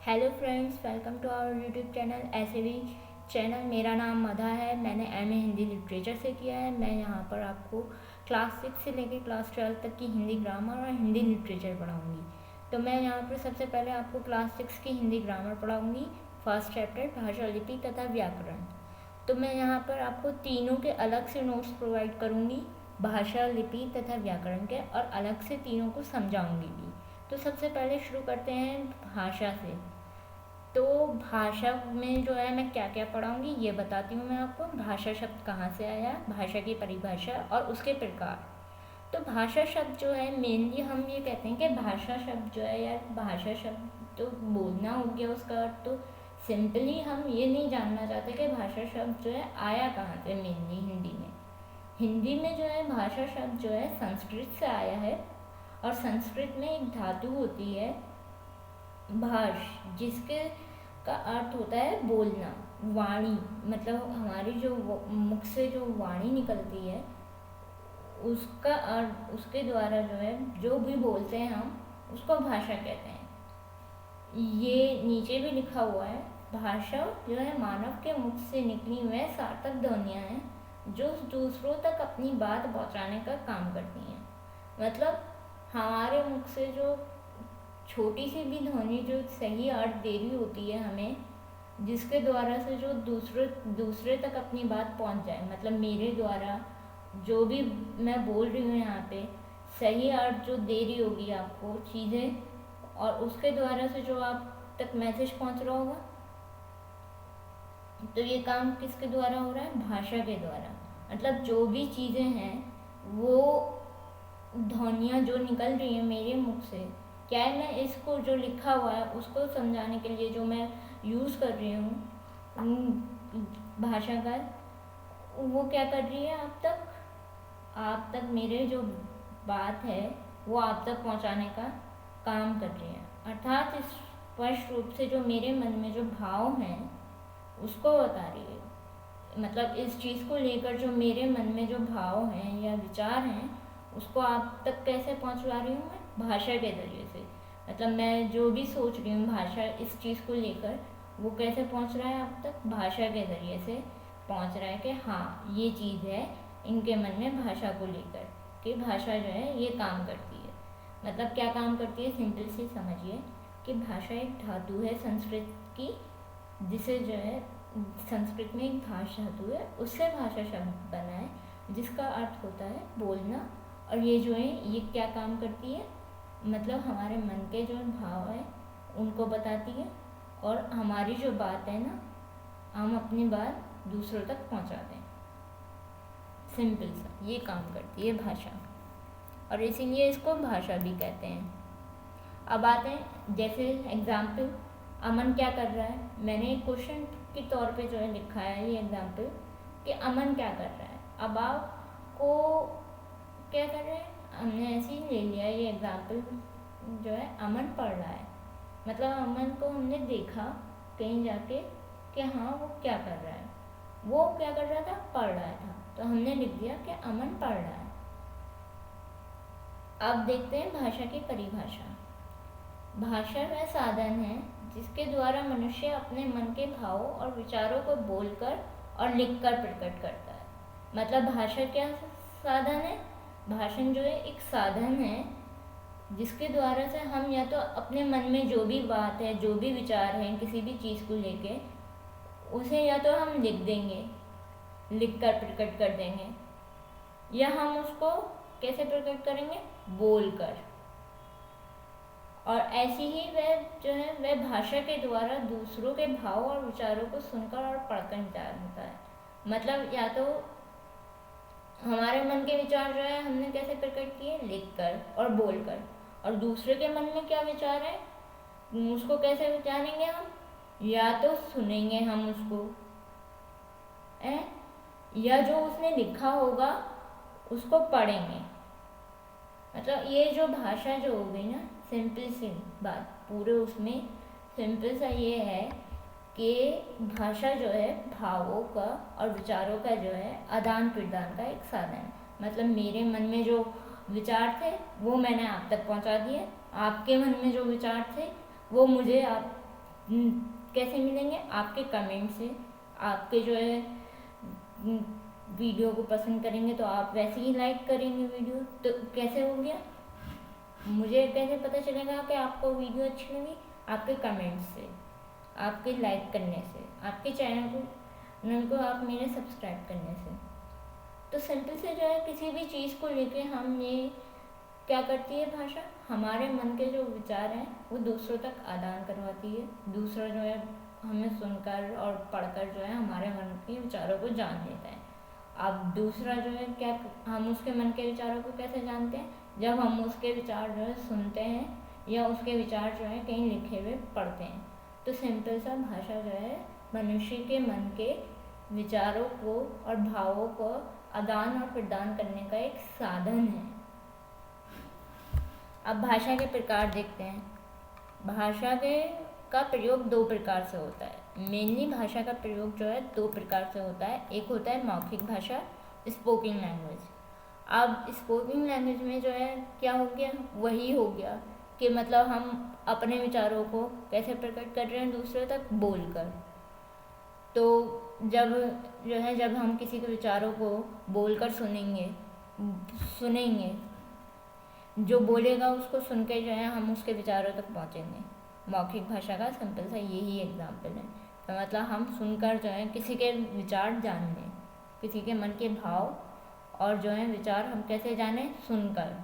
Hello friends, welcome to our YouTube channel ऐसे भी channel. मेरा नाम मधा है। मैंने एमए हिंदी लिटरेचर से किया है। मैं यहाँ पर आपको क्लास 6 से लेकर क्लास 12 तक की हिंदी ग्रामर और हिंदी लिटरेचर पढ़ाऊँगी। तो मैं यहाँ पर सबसे पहले आपको क्लास 6 की हिंदी ग्रामर पढ़ाऊँगी। फर्स्ट चैप्टर भाषा, लिपि तथा व्याकरण। तो मैं यहाँ पर आपको तीनों के अलग से नोट्स प्रोवाइड करूँगी, भाषा, लिपि तथा व्याकरण के, और अलग से तीनों को समझाऊँगी भी। तो सबसे पहले शुरू करते हैं भाषा से। तो भाषा में जो है मैं क्या क्या पढ़ाऊँगी ये बताती हूँ मैं आपको। भाषा शब्द कहाँ से आया, भाषा की परिभाषा और उसके प्रकार। तो भाषा शब्द जो है मेनली हम ये कहते हैं कि भाषा शब्द जो है यार, भाषा शब्द तो बोलना हो गया उसका अर्थ। तो सिंपली हम ये नहीं जानना चाहते कि भाषा शब्द जो है आया कहाँ से। मेनली हिंदी में जो है भाषा शब्द जो है संस्कृत से आया है। और संस्कृत में एक धातु होती है भाष, जिसके का अर्थ होता है बोलना, वाणी। मतलब हमारी जो मुख से जो वाणी निकलती है उसका अर्थ, उसके द्वारा जो है जो भी बोलते हैं हम उसको भाषा कहते हैं। ये नीचे भी लिखा हुआ है, भाषा जो है मानव के मुख से निकली हुए सार्थक ध्वनियाँ हैं जो दूसरों तक अपनी बात पहुंचाने का काम करती हैं। मतलब हमारे मुख से जो छोटी सी भी ध्वनि जो सही अर्थ दे रही होती है हमें, जिसके द्वारा से जो दूसरे तक अपनी बात पहुंच जाए। मतलब मेरे द्वारा जो भी मैं बोल रही हूँ यहाँ पे सही अर्थ जो दे रही होगी आपको चीज़ें, और उसके द्वारा से जो आप तक मैसेज पहुंच रहा होगा। तो ये काम किसके द्वारा हो रहा है? भाषा के द्वारा। मतलब जो भी चीज़ें हैं वो ध्वनियाँ जो निकल रही हैं मेरे मुख से, क्या है, मैं इसको जो लिखा हुआ है उसको समझाने के लिए जो मैं यूज़ कर रही हूँ भाषा का, वो क्या कर रही है आप तक मेरे जो बात है वो आप तक पहुँचाने का काम कर रही है। अर्थात स्पष्ट रूप से जो मेरे मन में जो भाव हैं उसको बता रही है। मतलब इस चीज़ को लेकर जो मेरे मन में जो भाव हैं या विचार हैं उसको आप तक कैसे पहुंचवा रही हूँ मैं? भाषा के ज़रिए से। मतलब मैं जो भी सोच रही हूँ भाषा इस चीज़ को लेकर, वो कैसे पहुंच रहा है आप तक? भाषा के ज़रिए से पहुंच रहा है कि हाँ ये चीज़ है इनके मन में भाषा को लेकर, कि भाषा जो है ये काम करती है। मतलब क्या काम करती है? सिंपल से समझिए कि भाषा एक धातु है संस्कृत की, जिसे जो है संस्कृत में एक भाषा धातु है, उससे भाषा शब्द बना है जिसका अर्थ होता है बोलना। और ये जो है ये क्या काम करती है? मतलब हमारे मन के जो भाव है उनको बताती है, और हमारी जो बात है ना, हम अपनी बात दूसरों तक पहुंचाते हैं। सिंपल सा ये काम करती है भाषा, और इसीलिए इसको भाषा भी कहते हैं। अब आते हैं, जैसे एग्जाम्पल, अमन क्या कर रहा है? मैंने एक क्वेश्चन के तौर पे जो है लिखा है ये एग्जाम्पल कि अमन क्या कर रहा है। अब आपको क्या कर रहे हैं, हमने ऐसे ही ले लिया ये एग्जाम्पल जो है, अमन पढ़ रहा है। मतलब अमन को हमने देखा कहीं जाके कि हाँ वो क्या कर रहा है, वो क्या कर रहा था? पढ़ रहा था। तो हमने लिख दिया कि अमन पढ़ रहा है। अब देखते हैं भाषा की परिभाषा। भाषा वह साधन है जिसके द्वारा मनुष्य अपने मन के भावों और विचारों को बोलकर और लिखकर प्रकट करता है। मतलब भाषा क्या साधन है? भाषण जो है एक साधन है जिसके द्वारा से हम या तो अपने मन में जो भी बात है, जो भी विचार है किसी भी चीज़ को लेके, उसे या तो हम लिख देंगे, लिख कर प्रकट कर देंगे, या हम उसको कैसे प्रकट करेंगे? बोल कर। और ऐसी ही वह जो है वह भाषा के द्वारा दूसरों के भाव और विचारों को सुनकर और पढ़कर जानता है। मतलब या तो हमारे मन के विचार जो है हमने कैसे प्रकट किए? लिखकर और बोलकर। और दूसरे के मन में क्या विचार है उसको कैसे जानेंगे हम? या तो सुनेंगे हम उसको है, या जो उसने लिखा होगा उसको पढ़ेंगे। मतलब ये जो भाषा जो हो गई ना, सिंपल सी बात, पूरे उसमें सिंपल सा ये है कि भाषा जो है भावों का और विचारों का जो है आदान प्रदान का एक साधन है। मतलब मेरे मन में जो विचार थे वो मैंने आप तक पहुंचा दिए, आपके मन में जो विचार थे वो मुझे आप कैसे मिलेंगे? आपके कमेंट से। आपके जो है वीडियो को पसंद करेंगे तो आप वैसे ही लाइक करेंगे वीडियो, तो कैसे हो गया? मुझे कैसे पता चलेगा कि आपको वीडियो अच्छी लगी? आपके कमेंट से, आपके लाइक करने से, आपके चैनल को आप मेरे सब्सक्राइब करने से। तो सिंपल से जो है किसी भी चीज़ को लेके हम ये क्या करती है भाषा, हमारे मन के जो विचार हैं वो दूसरों तक आदान करवाती है। दूसरा जो है हमें सुनकर और पढ़कर जो है हमारे मन के विचारों को जान लेता है। अब दूसरा जो है क्या, हम उसके मन के विचारों को कैसे जानते हैं? जब हम उसके विचार जो है सुनते हैं या उसके विचार जो है कहीं लिखे हुए पढ़ते हैं। तो सिंपल सा भाषा जो है मनुष्य के मन के विचारों को और भावों को आदान और प्रदान करने का एक साधन है। अब भाषा के प्रकार देखते हैं। भाषा का प्रयोग दो प्रकार से होता है। मेनली भाषा का प्रयोग जो है दो प्रकार से होता है। एक होता है मौखिक भाषा, स्पोकन लैंग्वेज। अब स्पोकन लैंग्वेज में जो है क्या हो गया, वही हो गया कि मतलब हम अपने विचारों को कैसे प्रकट कर रहे हैं दूसरे तक बोलकर। तो जब हम किसी के विचारों को बोलकर सुनेंगे, जो बोलेगा उसको सुन के जो है हम उसके विचारों तक पहुँचेंगे। मौखिक भाषा का सिंपल सा यही एग्जाम्पल है। तो मतलब हम सुनकर जो है किसी के विचार जान लें, किसी के मन के भाव और जो है विचार हम कैसे जाने, सुनकर।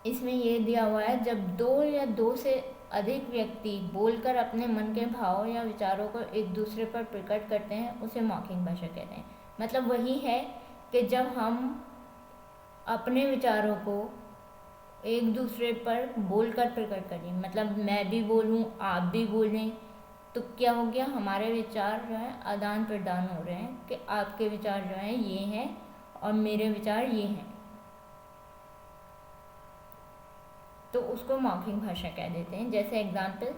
इसमें ये दिया हुआ है, जब दो या दो से अधिक व्यक्ति बोलकर अपने मन के भाव या विचारों को एक दूसरे पर प्रकट करते हैं उसे मौखिक भाषा कहते हैं। मतलब वही है कि जब हम अपने विचारों को एक दूसरे पर बोलकर प्रकट करें, मतलब मैं भी बोलूं आप भी बोलें, तो क्या हो गया, हमारे विचार जो है आदान प्रदान हो रहे हैं कि आपके विचार जो हैं ये हैं और मेरे विचार ये हैं। तो उसको मौखिक भाषा कह देते हैं। जैसे एग्जाम्पल,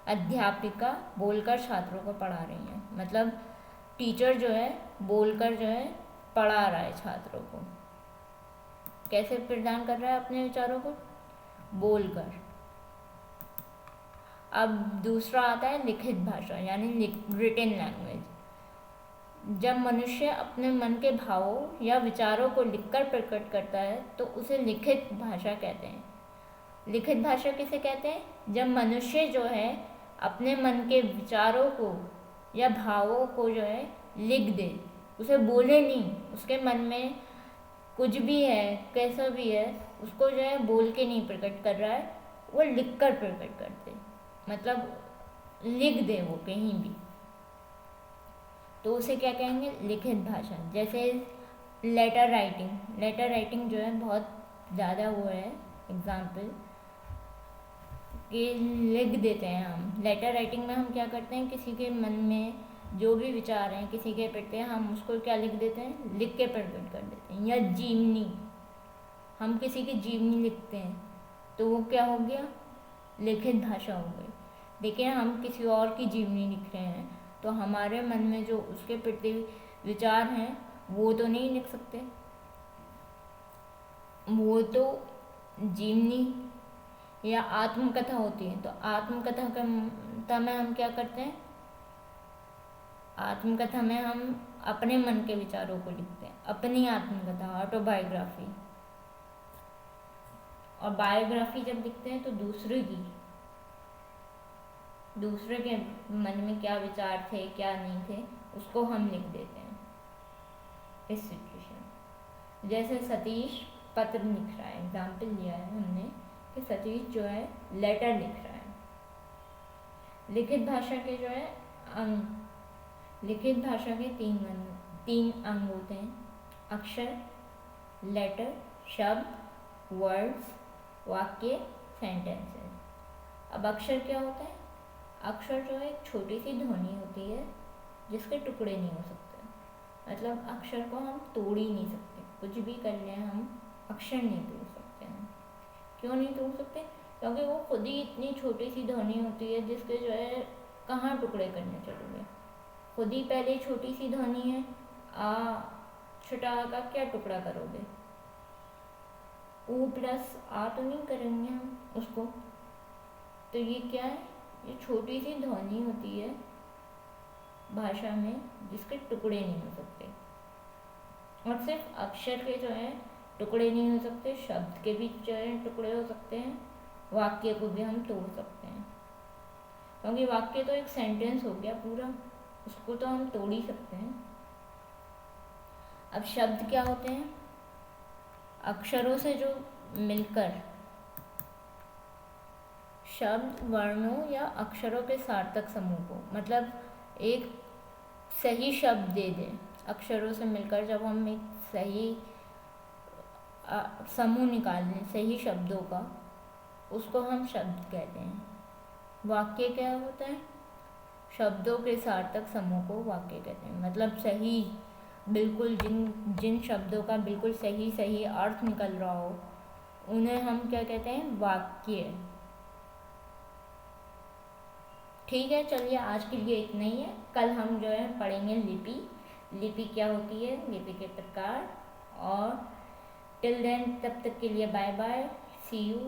अध्यापिका बोलकर छात्रों को पढ़ा रही हैं। मतलब टीचर जो है बोलकर जो है पढ़ा रहा है छात्रों को। कैसे प्रदान कर रहा है अपने विचारों को, बोलकर। अब दूसरा आता है लिखित भाषा, यानी रिटन लैंग्वेज। जब मनुष्य अपने मन के भावों या विचारों को लिखकर प्रकट करता है तो उसे लिखित भाषा कहते हैं। लिखित भाषा किसे कहते हैं? जब मनुष्य जो है अपने मन के विचारों को या भावों को जो है लिख दे, उसे बोले नहीं, उसके मन में कुछ भी है, कैसा भी है, उसको जो है बोल के नहीं प्रकट कर रहा है, वो लिख कर प्रकट करते, मतलब लिख दे वो कहीं भी, तो उसे क्या कहेंगे? लिखित भाषा। जैसे लेटर राइटिंग जो है बहुत ज़्यादा वो है एग्जाम्पल कि लिख देते हैं हम। लेटर राइटिंग में हम क्या करते हैं, किसी के मन में जो भी विचार हैं किसी के प्रति, हम उसको क्या लिख देते हैं, लिख के प्रकट कर देते हैं। या जीवनी, हम किसी की जीवनी लिखते हैं तो वो क्या हो गया, लिखित भाषा हो गई। देखिए हम किसी और की जीवनी लिख रहे हैं तो हमारे मन में जो उसके प्रति विचार हैं वो तो नहीं लिख सकते, वो तो जीवनी या आत्मकथा होती है। तो आत्मकथा में हम क्या करते हैं, आत्मकथा में हम अपने मन के विचारों को लिखते हैं, अपनी आत्मकथा, ऑटोबायोग्राफी। और बायोग्राफी जब लिखते हैं तो दूसरे के मन में क्या विचार थे क्या नहीं थे उसको हम लिख देते हैं इस सिचुएशन। जैसे सतीश पत्र लिख रहा है, एग्जाम्पल लिया है हमने कि सतीश जो है लेटर लिख रहा है। लिखित भाषा के जो है लिखित भाषा के तीन अंग होते हैं, अक्षर, लेटर, शब्द, वर्ड्स, वाक्य, सेंटेंसेस। अब अक्षर क्या होता है? अक्षर जो है एक छोटी सी ध्वनि होती है जिसके टुकड़े नहीं हो सकते। मतलब अक्षर को हम तोड़ ही नहीं सकते, कुछ भी कर लें हम अक्षर नहीं तोड़ सकते हैं। क्यों नहीं तोड़ सकते? क्योंकि वो खुद ही इतनी छोटी सी ध्वनि होती है जिसके जो है कहाँ टुकड़े करने चलोगे, खुद ही पहले छोटी सी ध्वनि है, छोटा का क्या टुकड़ा करोगे, ऊ प्लस आ तो नहीं करेंगे हम उसको, तो ये क्या है, ये छोटी सी ध्वनि होती है भाषा में जिसके टुकड़े नहीं हो सकते। और सिर्फ अक्षर के जो है टुकड़े नहीं हो सकते, शब्द के भी जो है टुकड़े हो सकते हैं, वाक्य को भी हम तोड़ सकते हैं, क्योंकि वाक्य तो एक सेंटेंस हो गया पूरा, उसको तो हम तोड़ ही सकते हैं। अब शब्द क्या होते हैं, अक्षरों से जो मिलकर शब्द वर्णों या अक्षरों के सार्थक समूह को, मतलब एक सही शब्द दे दें अक्षरों से मिलकर, जब हम एक सही समूह निकाल लें सही शब्दों का, उसको हम शब्द कहते हैं। वाक्य क्या होता है, शब्दों के सार्थक समूह को वाक्य कहते हैं, मतलब सही बिल्कुल जिन शब्दों का बिल्कुल सही सही अर्थ निकल रहा हो उन्हें हम क्या कहते हैं, वाक्य। ठीक है, चलिए आज के लिए इतना ही है। कल हम जो है पढ़ेंगे लिपि, लिपि क्या होती है, लिपि के प्रकार। और टिल देन, तब तक के लिए bye bye, see you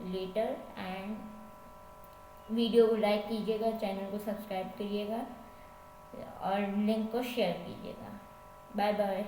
later. And video को लाइक कीजिएगा, चैनल को सब्सक्राइब करिएगा और लिंक को शेयर कीजिएगा। Bye bye.